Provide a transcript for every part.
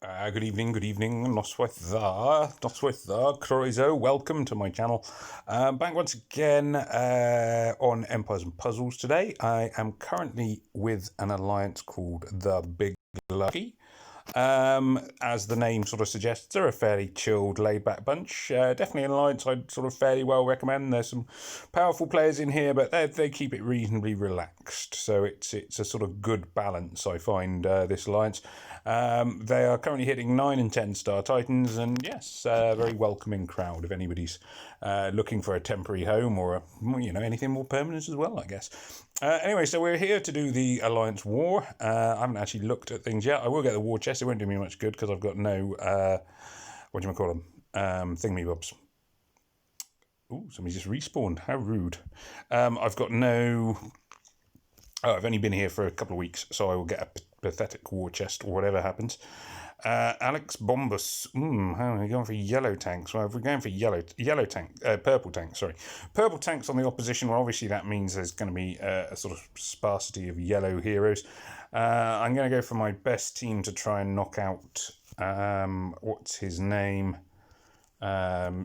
Good evening, Noswitha, Croizo. Welcome to my channel. Back once again on Empires and Puzzles today. I am currently with an alliance called the Big Lucky. As the name sort of suggests, they're a fairly chilled, laid-back bunch. Definitely an alliance I'd sort of fairly well recommend. There's some powerful players in here, but they keep it reasonably relaxed. So it's a sort of good balance, I find, this alliance. They are currently hitting 9 and 10 star Titans, and yes, a very welcoming crowd if anybody's looking for a temporary home or anything more permanent as well, I guess. Anyway, so we're here to do the Alliance War. I haven't actually looked at things yet. I will get the war chest. It won't do me much good because I've got no, what do you call them? Thingamybobs. Ooh, somebody just respawned. How rude. I've got no... Oh, I've only been here for a couple of weeks, so I will get a pathetic war chest or whatever happens. Alex Bombus. How are we going for yellow tanks? Well, if we're going for purple tanks, sorry. Purple tanks on the opposition, well, obviously that means there's going to be a sort of sparsity of yellow heroes. I'm going to go for my best team to try and knock out, what's his name? What's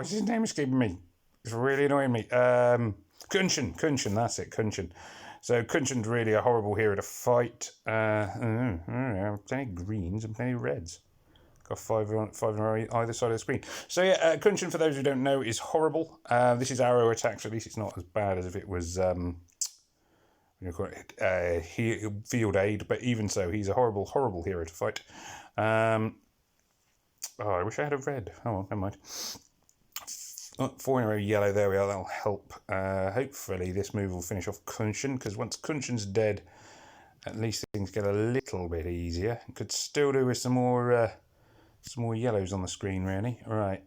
his name escaping me? It's really annoying me. Kunshin, that's it, Kunshin. So Kunshin's really a horrible hero to fight. Plenty of greens and plenty of reds. Got five in a row either side of the screen. So yeah, Kunshin, for those who don't know, is horrible. This is arrow attacks, at least it's not as bad as if it was field aid, but even so, he's a horrible hero to fight. I wish I had a red. Oh, well, never mind. 4 in a row yellow, there we are, that'll help. Hopefully this move will finish off Kunshin, because once Kunshin's dead, at least things get a little bit easier. Could still do with some more yellows on the screen, really. Right,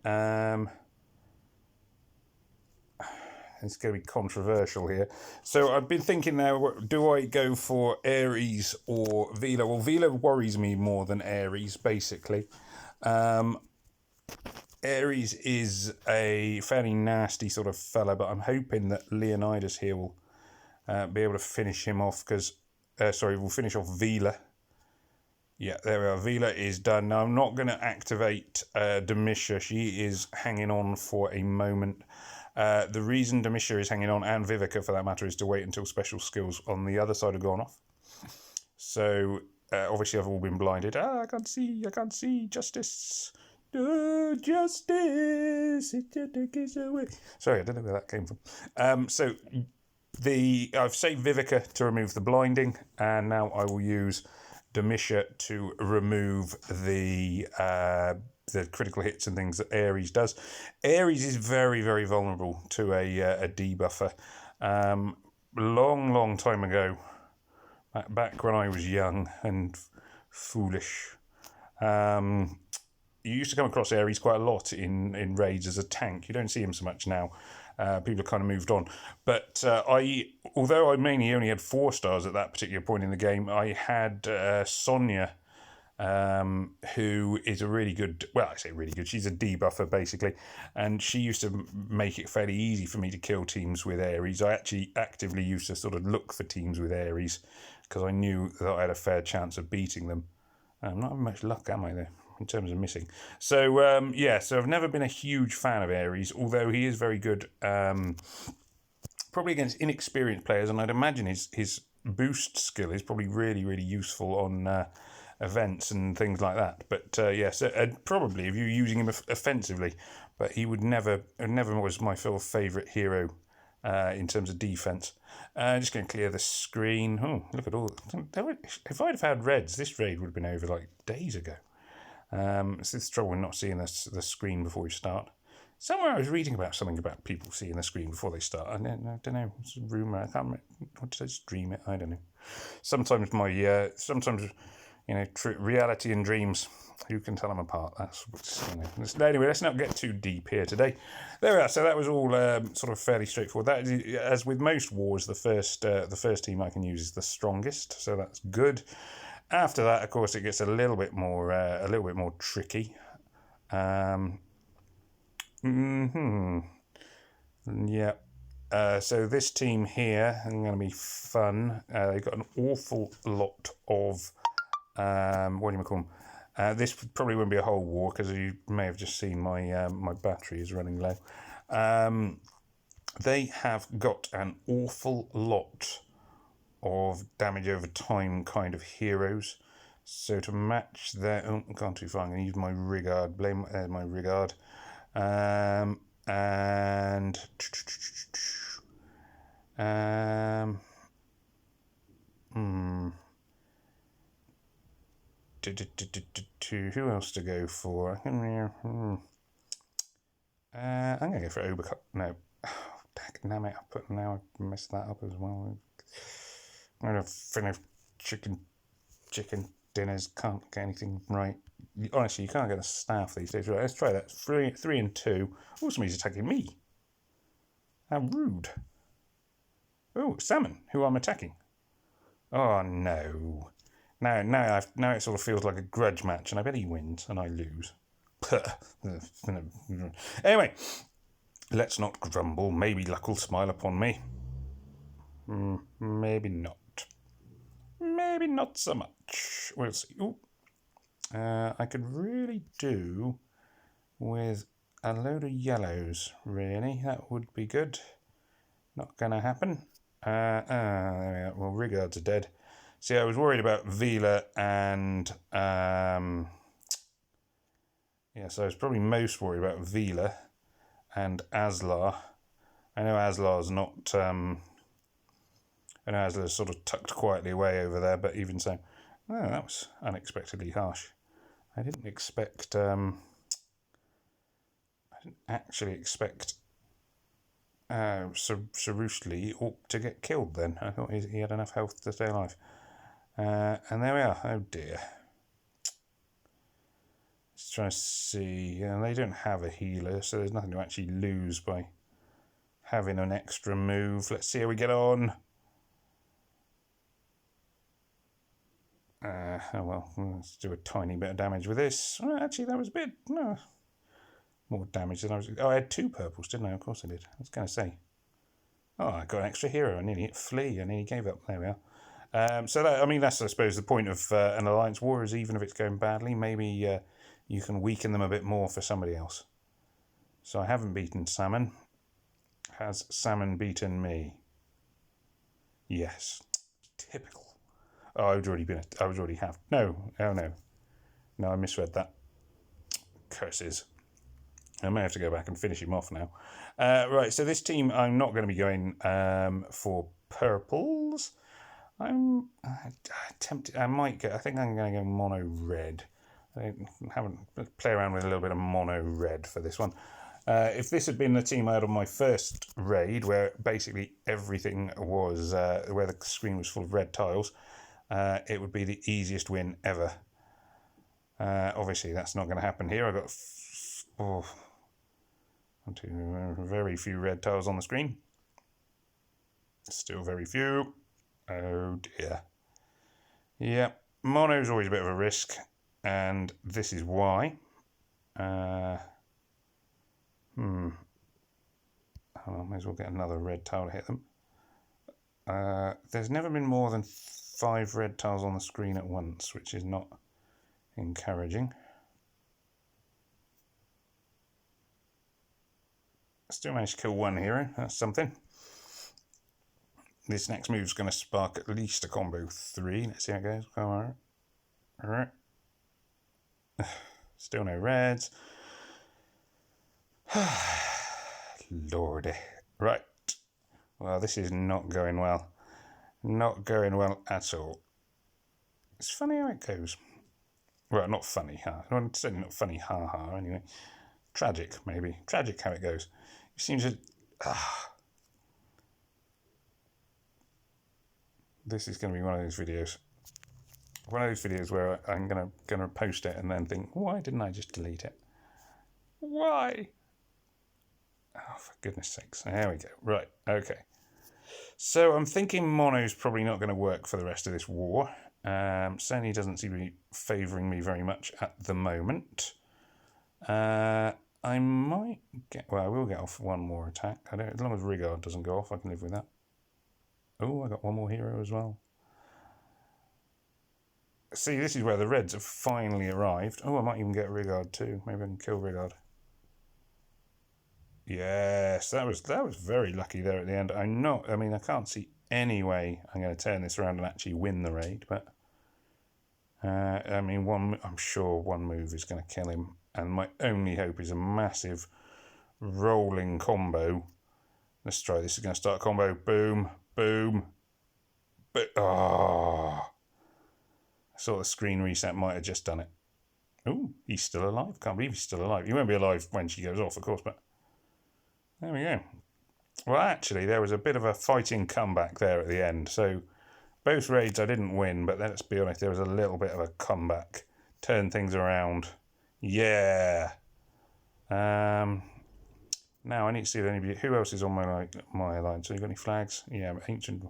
it's going to be controversial here. So I've been thinking now, do I go for Ares or Vila? Well, Vila worries me more than Ares, basically. Ares is a fairly nasty sort of fella, but I'm hoping that Leonidas here will be able to finish him off, because, we'll finish off Vila. Yeah, there we are. Vila is done. Now, I'm not going to activate Demisha. She is hanging on for a moment. The reason Demisha is hanging on, and Vivica for that matter, is to wait until special skills on the other side have gone off. So, obviously I've all been blinded. I can't see, justice. Oh, justice, it takes away. Sorry, I don't know where that came from. I've saved Vivica to remove the blinding, and now I will use Demisha to remove the critical hits and things that Ares does. Ares is very, very vulnerable to a debuffer. Long time ago, back when I was young and foolish, you used to come across Ares quite a lot in raids as a tank. You don't see him so much now. People have kind of moved on. But although I mainly only had 4 stars at that particular point in the game, I had Sonia, who is a really good, well, I say really good, she's a debuffer basically, and she used to make it fairly easy for me to kill teams with Ares. I actually actively used to sort of look for teams with Ares, because I knew that I had a fair chance of beating them. I'm not having much luck, am I, there, in terms of missing? So, so I've never been a huge fan of Ares, although he is very good, probably against inexperienced players, and I'd imagine his boost skill is probably really, really useful on events and things like that. But, probably if you're using him offensively, but he never was my favourite hero in terms of defence. Just going to clear the screen. Oh, look at all. If I'd have had reds, this raid would have been over like days ago. It's this trouble with not seeing the screen before we start. Somewhere I was reading about something about people seeing the screen before they start. I don't know. It's a rumour. I can't remember. Or did I stream it? I don't know. Sometimes reality and dreams, who can tell them apart? That's what's, Anyway, let's not get too deep here today. There we are. So that was all sort of fairly straightforward. That is, as with most wars, the first team I can use is the strongest, so that's good. After that, of course, it gets a little bit more tricky. Yeah. So this team here is going to be fun. They've got an awful lot of, what do you call them? This probably won't be a whole war because you may have just seen my my battery is running low. They have got an awful lot of damage over time kind of heroes. So to match their... Oh, I've gone too far. I'm going to use my Rigard. There's my Rigard. And... Who else to go for? I'm going to go for Obercut. No. Damn it. Now I've messed that up as well. I'm going to finish chicken dinners. Can't get anything right. Honestly, you can't get a staff these days. Right, let's try that. 3 and 2. Oh, somebody's attacking me. How rude. Oh, Salmon, who I'm attacking. Oh, no. Now it sort of feels like a grudge match, and I bet he wins, and I lose. Anyway, let's not grumble. Maybe luck will smile upon me. Maybe not. Maybe not so much. We'll see. Ooh. I could really do with a load of yellows, really. That would be good. Not going to happen. There we go. Well, Rigard's are dead. See, I was worried about Vila and... yes, I was probably most worried about Vila and Aslar. I know Aslar's not... I know Aslar's sort of tucked quietly away over there, but even so... Oh, that was unexpectedly harsh. I didn't expect... I didn't actually expect... Sarushli to get killed then. I thought he had enough health to stay alive. And there we are. Oh dear. Let's try to see. They don't have a healer, so there's nothing to actually lose by having an extra move. Let's see how we get on. Oh well, let's do a tiny bit of damage with this. Well, actually, that was a bit more damage than I was... Oh, I had 2 purples, didn't I? Of course I did. I was going to say. Oh, I got an extra hero. I nearly hit Flea. I nearly gave up. There we are. So that, I mean, that's, I suppose, the point of an alliance war is even if it's going badly, maybe you can weaken them a bit more for somebody else. So I haven't beaten Salmon. Has Salmon beaten me? Yes. Typical. Oh, I was already half. No. Oh, no. No, I misread that. Curses. I may have to go back and finish him off now. Right, so this team, I'm not going to be going for purples. I'm tempted. I think I'm going to go mono red. I haven't play around with a little bit of mono red for this one. If this had been the team I had on my first raid, where basically everything was where the screen was full of red tiles, it would be the easiest win ever. Obviously, that's not going to happen here. I've got very few red tiles on the screen. Still very few. Oh dear. Yeah, mono's always a bit of a risk, and this is why. Hold on, may as well get another red tile to hit them. There's never been more than 5 red tiles on the screen at once, which is not encouraging. Still managed to kill 1 hero, that's something. This next move is going to spark at least a combo 3. Let's see how it goes. Alright. Still no reds. Lordy. Right. Well, this is not going well. Not going well at all. It's funny how it goes. Well, not funny, Well, certainly not funny, anyway. Tragic, maybe. Tragic how it goes. It seems to... This is going to be one of those videos. One of those videos where I'm going to post it and then think, why didn't I just delete it? Why? Oh, for goodness sakes. There we go. Right, okay. So I'm thinking mono's probably not going to work for the rest of this war. Certainly doesn't seem to be favouring me very much at the moment. I might get... Well, I will get off one more attack. I don't, as long as Rigard doesn't go off, I can live with that. Oh, I got one more hero as well. See, this is where the Reds have finally arrived. Oh, I might even get Rigard too. Maybe I can kill Rigard. Yes, that was very lucky there at the end. I mean, I can't see any way I'm going to turn this around and actually win the raid, but I mean, I'm sure one move is going to kill him, and my only hope is a massive rolling combo. Let's try this. It's going to start a combo. Boom, boom, but I thought the screen reset might have just done it. Oh, he's still alive. Can't believe he's still alive. He won't be alive when she goes off, of course, but there we go. Well, actually, there was a bit of a fighting comeback there at the end. So both raids I didn't win, but let's be honest, there was a little bit of a comeback. Turn things around. Yeah. Now I need to see if anybody... Who else is on my alliance? So you got any flags? Yeah, Ancient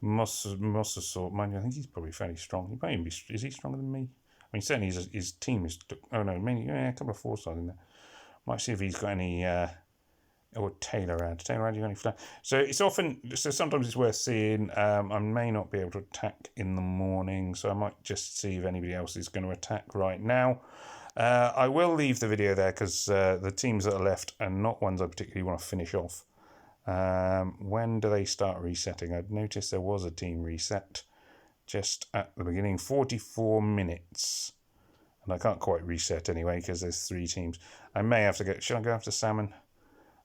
Mosasaur. Mind you, I think he's probably fairly strong. He might even be... Is he stronger than me? I mean, certainly his team is... Oh, no, mainly... Yeah, a couple of 4-stars in there. Might see if he's got any... or Taylor ad. Taylor ad, you got any flag? So it's often... So sometimes it's worth seeing. I may not be able to attack in the morning, so I might just see if anybody else is going to attack right now. I will leave the video there because the teams that are left are not ones I particularly want to finish off. When do they start resetting? I'd noticed there was a team reset just at the beginning. 44 minutes. And I can't quite reset anyway because there's 3 teams. I may have to go... Should I go after Salmon?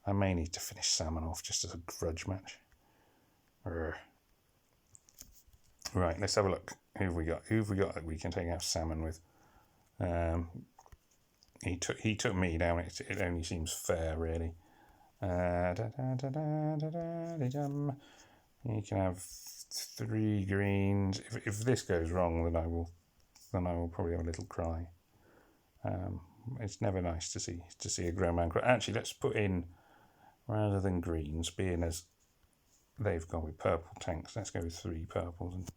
I may need to finish Salmon off just as a grudge match. Right, let's have a look. Who have we got? Who have we got that we can take out Salmon with? He took me down. It only seems fair, really. You can have 3 greens. If this goes wrong, then I will probably have a little cry. It's never nice to see a grown man cry. Actually, let's put in, rather than greens, being as they've gone with purple tanks, let's go with 3 purples. And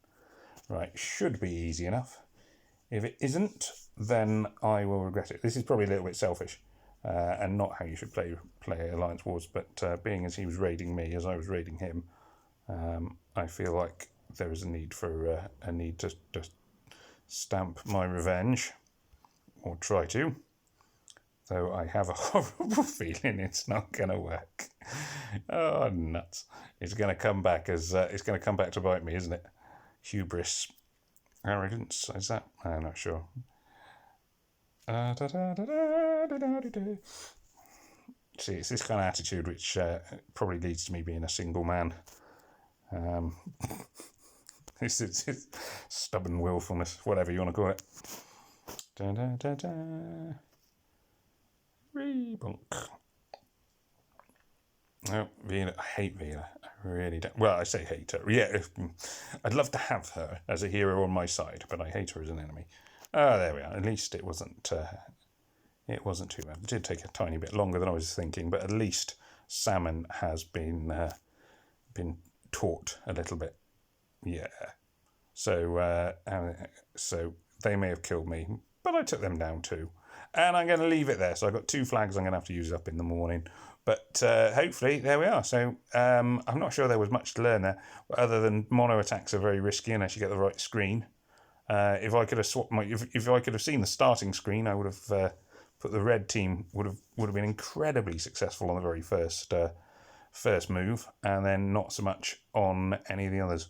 right, should be easy enough. If it isn't, then I will regret it. This is probably a little bit selfish and not how you should play Alliance Wars, but being as he was raiding me as I was raiding him, I feel like there is a need to stamp my revenge, or try to. Though I have a horrible feeling it's not going to work. Oh, nuts. It's going to come back to bite me, isn't it? Hubris. Arrogance, is that? I'm not sure. See, it's this kind of attitude which probably leads to me being a single man. It's stubborn willfulness, whatever you want to call it. Rebunk. Oh, Vila. I hate Vila. I really don't. Well, I say hate her. Yeah, I'd love to have her as a hero on my side, but I hate her as an enemy. Ah, there we are. At least it wasn't too bad. It did take a tiny bit longer than I was thinking, but at least Salmon has been taught a little bit. Yeah. So they may have killed me, but I took them down too. And I'm going to leave it there. So I've got 2 flags I'm going to have to use up in the morning. But hopefully, there we are. So I'm not sure there was much to learn there, other than mono attacks are very risky unless you get the right screen. If I could have swapped if I could have seen the starting screen, I would have put the red team would have been incredibly successful on the very first move, and then not so much on any of the others.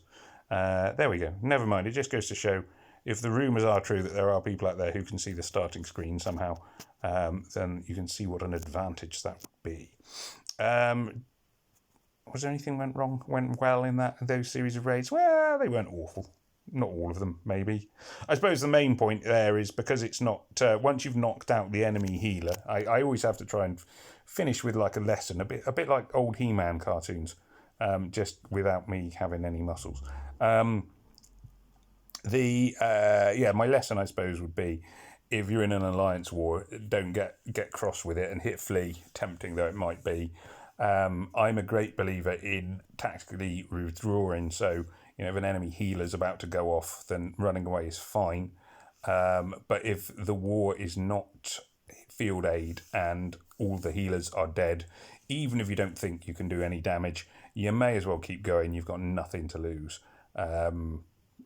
There we go. Never mind. It just goes to show, if the rumours are true that there are people out there who can see the starting screen somehow, then you can see what an advantage that would be. Was there anything went well in those series of raids? Well, they weren't awful. Not all of them, maybe. I suppose the main point there is because it's not... once you've knocked out the enemy healer, I always have to try and finish with like a lesson, a bit like old He-Man cartoons, just without me having any muscles. My lesson, I suppose, would be, if you're in an alliance war, don't get cross with it and hit flee, tempting though it might be. I'm a great believer in tactically withdrawing, so if an enemy healer's about to go off, then running away is fine. But if the war is not field aid and all the healers are dead, even if you don't think you can do any damage, you may as well keep going. You've got nothing to lose.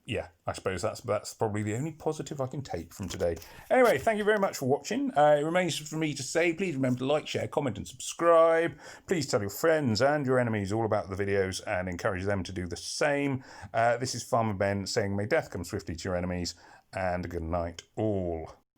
Yeah, I suppose that's probably the only positive I can take from today. Anyway, thank you very much for watching. It remains for me to say, please remember to like, share, comment and subscribe. Please tell your friends and your enemies all about the videos and encourage them to do the same. This is Farmer Ben saying, may death come swiftly to your enemies, and good night all.